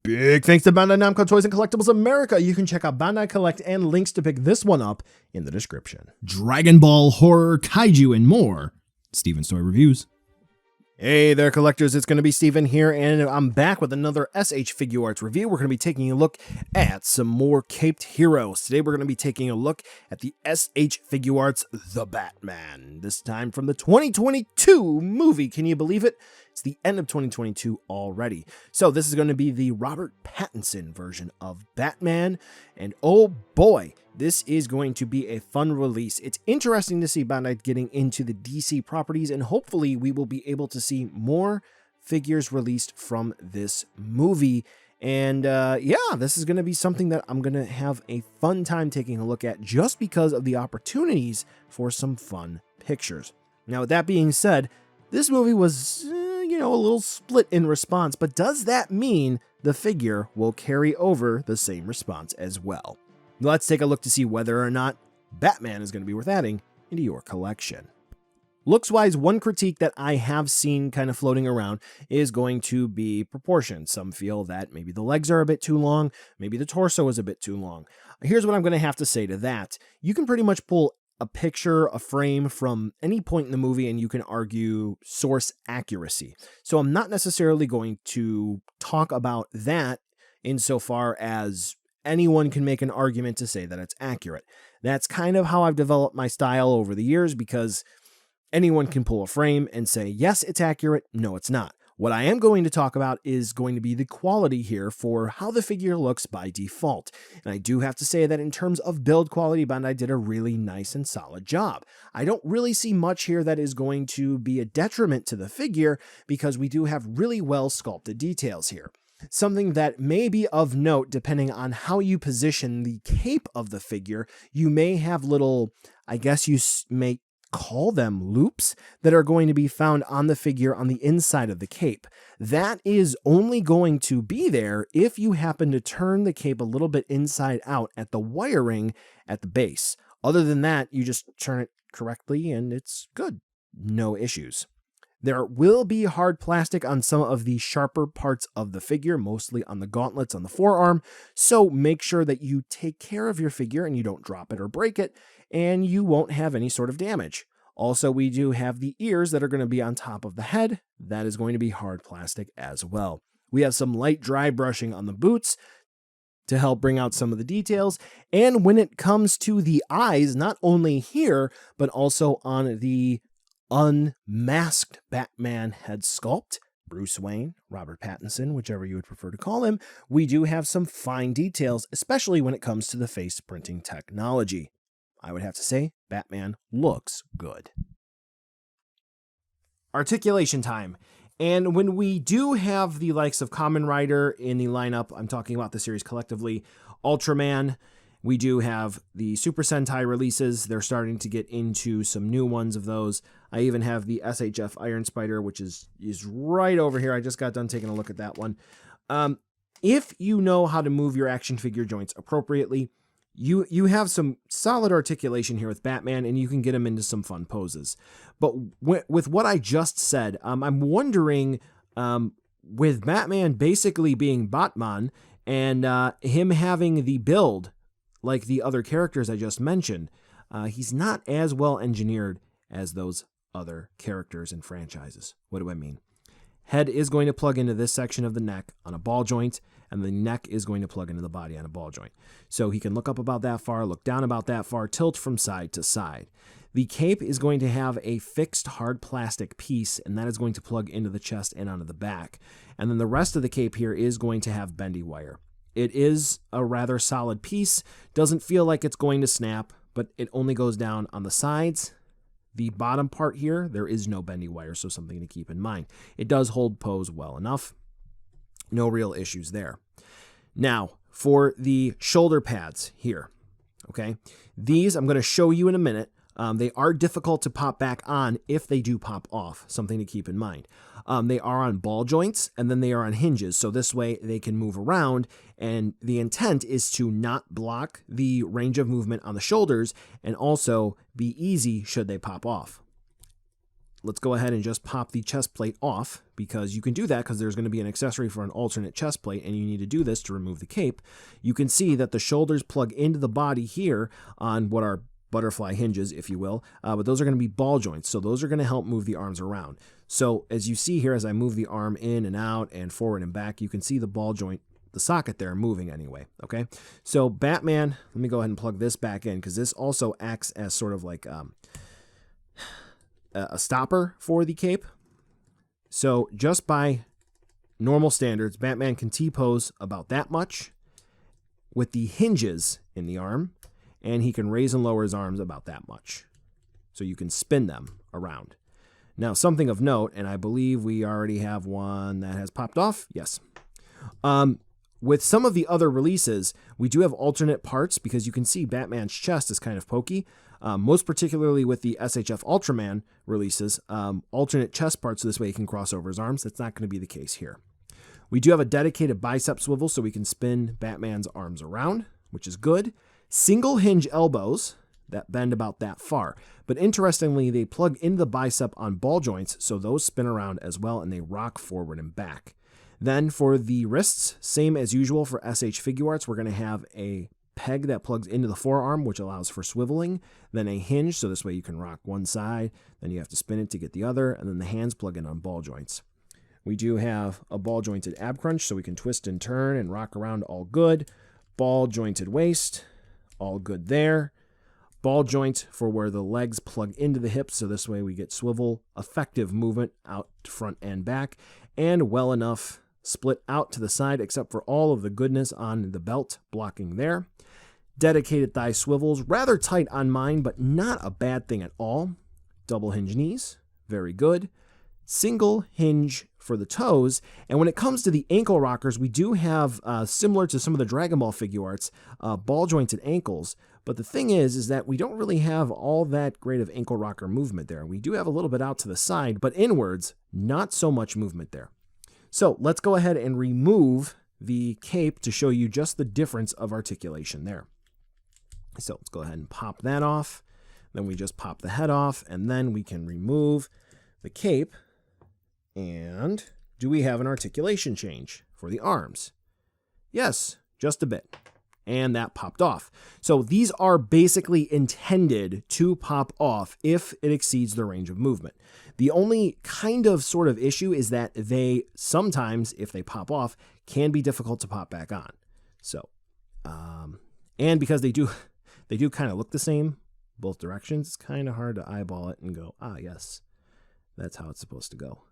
Big thanks to Bandai Namco Toys and Collectibles America. You can check out Bandai Collect and links to pick this one up in the description. Dragon Ball, horror, kaiju, and more. Steven's Toy Reviews. Hey there, collectors. It's going to be Steven here, and I'm back with another SH Figuarts review. We're going to be taking a look at some more caped heroes. Today, we're going to be taking a look at the SH Figuarts The Batman. This time from the 2022 movie. Can you believe it? It's the end of 2022 already. So this is going to be the Robert Pattinson version of Batman, and oh boy, this is going to be a fun release. It's interesting to see Bandai getting into the DC properties, and hopefully we will be able to see more figures released from this movie. And yeah, this is going to be something that I'm going to have a fun time taking a look at just because of the opportunities for some fun pictures. Now, with that being said, this movie was, a little split in response, but does that mean the figure will carry over the same response as well? Let's take a look to see whether or not Batman is going to be worth adding into your collection. Looks-wise, one critique that I have seen kind of floating around is going to be proportion. Some feel that maybe the legs are a bit too long, maybe the torso is a bit too long. Here's what I'm going to have to say to that. You can pretty much pull a picture, a frame from any point in the movie, and you can argue source accuracy. So I'm not necessarily going to talk about that insofar as anyone can make an argument to say that it's accurate. That's kind of how I've developed my style over the years, because anyone can pull a frame and say, yes, it's accurate, no, it's not. What I am going to talk about is going to be the quality here for how the figure looks by default. And I do have to say that in terms of build quality, Bandai did a really nice and solid job. I don't really see much here that is going to be a detriment to the figure, because we do have really well sculpted details here. Something that may be of note, depending on how you position the cape of the figure, you may have little, I guess you may call them loops, that are going to be found on the figure on the inside of the cape. That is only going to be there if you happen to turn the cape a little bit inside out at the wiring at the base. Other than that, you just turn it correctly and it's good. No issues. There will be hard plastic on some of the sharper parts of the figure, mostly on the gauntlets on the forearm, so make sure that you take care of your figure and you don't drop it or break it, and you won't have any sort of damage. Also, we do have the ears that are going to be on top of the head. That is going to be hard plastic as well. We have some light dry brushing on the boots to help bring out some of the details, and when it comes to the eyes, not only here, but also on the unmasked Batman head sculpt, Bruce Wayne, Robert Pattinson, whichever you would prefer to call him, we do have some fine details, especially when it comes to the face printing technology. I would have to say, Batman looks good. Articulation time. And when we do have the likes of Kamen Rider in the lineup, I'm talking about the series collectively, Ultraman, we do have the Super Sentai releases. They're starting to get into some new ones of those. I even have the SHF Iron Spider, which is right over here. I just got done taking a look at that one. If you know how to move your action figure joints appropriately, you have some solid articulation here with Batman, and you can get him into some fun poses. But with what I just said, I'm wondering, with Batman basically being Batman, and him having the build like the other characters I just mentioned, he's not as well engineered as those other characters and franchises. What do I mean? Head is going to plug into this section of the neck on a ball joint, and the neck is going to plug into the body on a ball joint. So he can look up about that far, look down about that far, tilt from side to side. The cape is going to have a fixed hard plastic piece, and that is going to plug into the chest and onto the back. And then the rest of the cape here is going to have bendy wire. It is a rather solid piece, doesn't feel like it's going to snap, but it only goes down on the sides. The bottom part here, there is no bendy wire, so something to keep in mind. It does hold pose well enough. No real issues there. Now, for the shoulder pads here, okay? These I'm going to show you in a minute. They are difficult to pop back on if they do pop off, something to keep in mind. They are on ball joints, and then they are on hinges, so this way they can move around, and the intent is to not block the range of movement on the shoulders and also be easy should they pop off. let's go ahead and just pop the chest plate off, because you can do that because there's going to be an accessory for an alternate chest plate, and you need to do this to remove the cape. You can see that the shoulders plug into the body here on what are butterfly hinges, if you will, but those are going to be ball joints, so those are going to help move the arms around. So as you see here, as I move the arm in and out and forward and back, you can see the ball joint, the socket there, moving anyway, okay? So Batman, let me go ahead and plug this back in, because this also acts as sort of like a stopper for the cape. So just by normal standards, Batman can T-pose about that much with the hinges in the arm, and he can raise and lower his arms about that much. So you can spin them around. Now, something of note, and I believe we already have one that has popped off. Yes. With some of the other releases, we do have alternate parts, because you can see Batman's chest is kind of pokey. Most particularly with the SHF Ultraman releases, alternate chest parts, so this way he can cross over his arms. That's not going to be the case here. We do have a dedicated bicep swivel, so we can spin Batman's arms around, which is good. Single hinge elbows that bend about that far. But interestingly, they plug into the bicep on ball joints, so those spin around as well, and they rock forward and back. Then for the wrists, same as usual for SH Figuarts, we're going to have a peg that plugs into the forearm, which allows for swiveling, then a hinge, so this way you can rock one side, then you have to spin it to get the other, and then the hands plug in on ball joints. We do have a ball jointed ab crunch, so we can twist and turn and rock around, all good. Ball jointed waist, all good there. Ball joint for where the legs plug into the hips, so this way we get swivel, effective movement out front and back, and well enough split out to the side, except for all of the goodness on the belt blocking there. Dedicated thigh swivels, rather tight on mine, but not a bad thing at all. Double hinge knees, very good. Single hinge for the toes, and when it comes to the ankle rockers, we do have, similar to some of the Dragon Ball Figuarts, ball jointed ankles, but the thing is that we don't really have all that great of ankle rocker movement there. We do have a little bit out to the side, but inwards, not so much movement there. So let's go ahead and remove the cape to show you just the difference of articulation there. So let's go ahead and pop that off. Then we just pop the head off, and then we can remove the cape. And do we have an articulation change for the arms? Yes, just a bit. And that popped off. So these are basically intended to pop off if it exceeds the range of movement. The only kind of sort of issue is that they sometimes, if they pop off, can be difficult to pop back on. So, and because they do kind of look the same both directions, it's kind of hard to eyeball it and go, ah, yes, that's how it's supposed to go.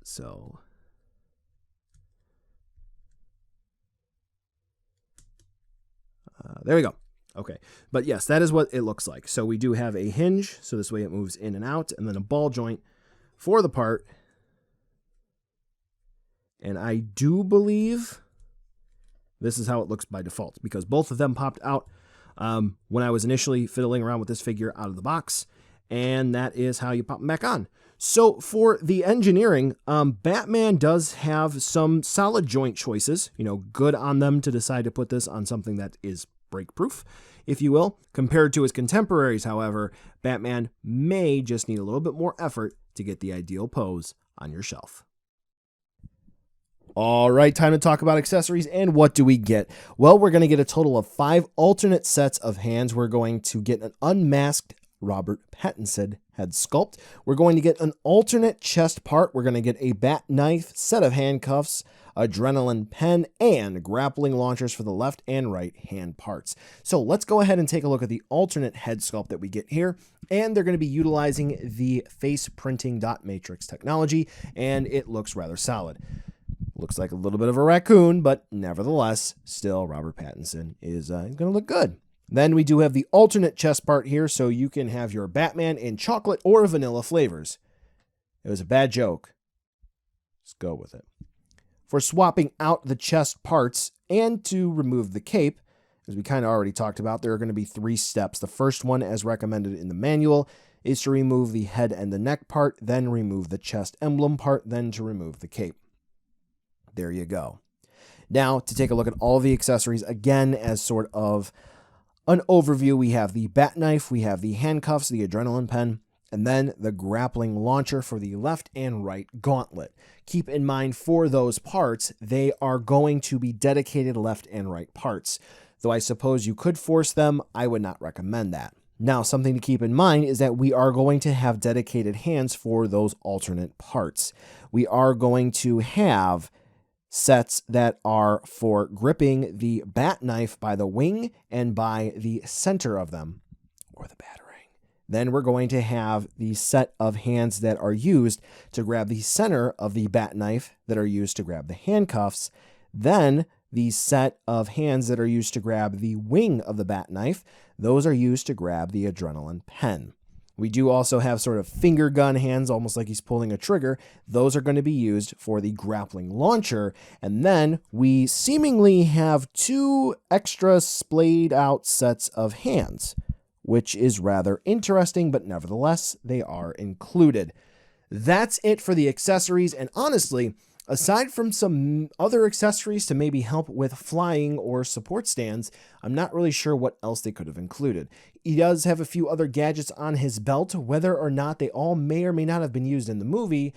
So there we go. Okay, but yes, that is what it looks like. So we do have a hinge, so this way it moves in and out, and then a ball joint for the part. And I do believe this is how it looks by default, because both of them popped out when I was initially fiddling around with this figure out of the box, and that is how you pop them back on. So for the engineering, Batman does have some solid joint choices, good on them to decide to put this on something that is break-proof, if you will. Compared to his contemporaries, however, Batman may just need a little bit more effort to get the ideal pose on your shelf. All right, time to talk about accessories, and what do we get? Well, we're going to get a total of 5 alternate sets of hands. We're going to get an unmasked Robert Pattinson head sculpt. We're going to get an alternate chest part. We're going to get a bat knife, set of handcuffs, adrenaline pen, and grappling launchers for the left and right hand parts. So let's go ahead and take a look at the alternate head sculpt that we get here. And they're going to be utilizing the face printing dot matrix technology, and it looks rather solid. Looks like a little bit of a raccoon, but nevertheless, still Robert Pattinson is going to look good. Then we do have the alternate chest part here, so you can have your Batman in chocolate or vanilla flavors. It was a bad joke. Let's go with it. For swapping out the chest parts and to remove the cape, as we kind of already talked about, there are going to be 3 steps. The first one, as recommended in the manual, is to remove the head and the neck part, then remove the chest emblem part, then to remove the cape. There you go. Now, to take a look at all the accessories, again, as sort of An overview, we have the bat knife, we have the handcuffs, the adrenaline pen, and then the grappling launcher for the left and right gauntlet. Keep in mind for those parts, they are going to be dedicated left and right parts. Though I suppose you could force them, I would not recommend that. Now, something to keep in mind is that we are going to have dedicated hands for those alternate parts. We are going to have sets that are for gripping the bat knife by the wing and by the center of them, or the batarang. Then we're going to have the set of hands that are used to grab the center of the bat knife that are used to grab the handcuffs. Then the set of hands that are used to grab the wing of the bat knife, those are used to grab the adrenaline pen. We do also have sort of finger gun hands, almost like he's pulling a trigger. Those are going to be used for the grappling launcher. And then we seemingly have 2 extra splayed out sets of hands, which is rather interesting, but nevertheless, they are included. That's it for the accessories. And honestly, aside from some other accessories to maybe help with flying or support stands, I'm not really sure what else they could have included. He does have a few other gadgets on his belt. Whether or not they all may or may not have been used in the movie,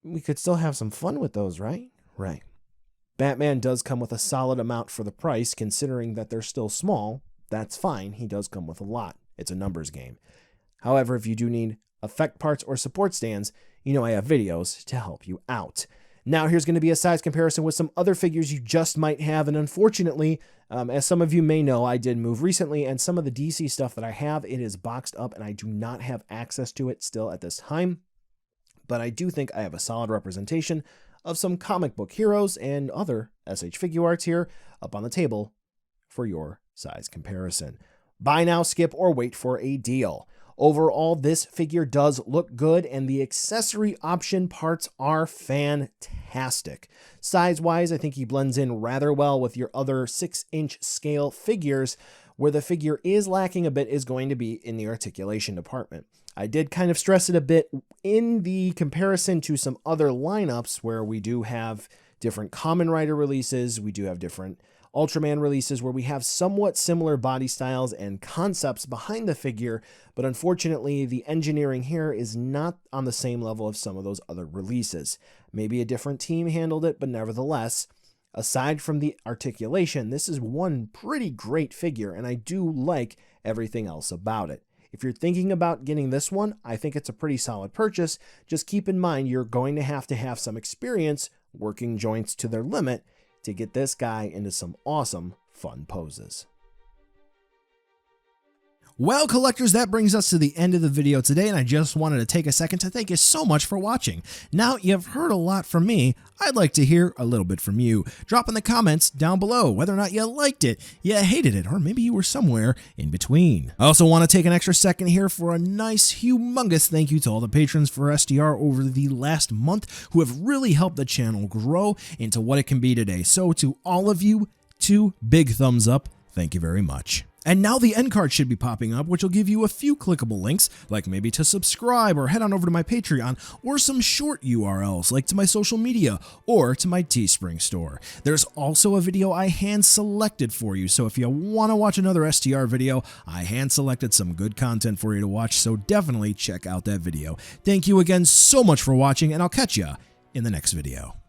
we could still have some fun with those, right? Right. Batman does come with a solid amount for the price, considering that they're still small. That's fine. He does come with a lot. It's a numbers game. However, if you do need effect parts or support stands, you know I have videos to help you out. Now here's going to be a size comparison with some other figures you just might have, and unfortunately, as some of you may know, I did move recently, and some of the DC stuff that I have, it is boxed up, and I do not have access to it still at this time. But I do think I have a solid representation of some comic book heroes and other SH Figuarts here up on the table for your size comparison. Buy now, skip, or wait for a deal. Overall, this figure does look good, and the accessory option parts are fantastic. Size-wise, I think he blends in rather well with your other 6-inch scale figures. Where the figure is lacking a bit is going to be in the articulation department. I did kind of stress it a bit in the comparison to some other lineups where we do have different Kamen Rider releases, we do have different Ultraman releases where we have somewhat similar body styles and concepts behind the figure, but unfortunately the engineering here is not on the same level of some of those other releases. Maybe a different team handled it, but nevertheless, aside from the articulation, this is one pretty great figure, and I do like everything else about it. If you're thinking about getting this one, I think it's a pretty solid purchase. Just keep in mind you're going to have some experience working joints to their limit to get this guy into some awesome, fun poses. Well, collectors, that brings us to the end of the video today, and I just wanted to take a second to thank you so much for watching. Now, you've heard a lot from me. I'd like to hear a little bit from you. Drop in the comments down below whether or not you liked it, you hated it, or maybe you were somewhere in between. I also want to take an extra second here for a nice, humongous thank you to all the patrons for SDR over the last month who have really helped the channel grow into what it can be today. So to all of you, 2 big thumbs up. Thank you very much. And now the end card should be popping up, which will give you a few clickable links, like maybe to subscribe or head on over to my Patreon, or some short URLs like to my social media or to my Teespring store. There's also a video I hand selected for you, so if you want to watch another STR video, I hand selected some good content for you to watch, so definitely check out that video. Thank you again so much for watching, and I'll catch ya in the next video.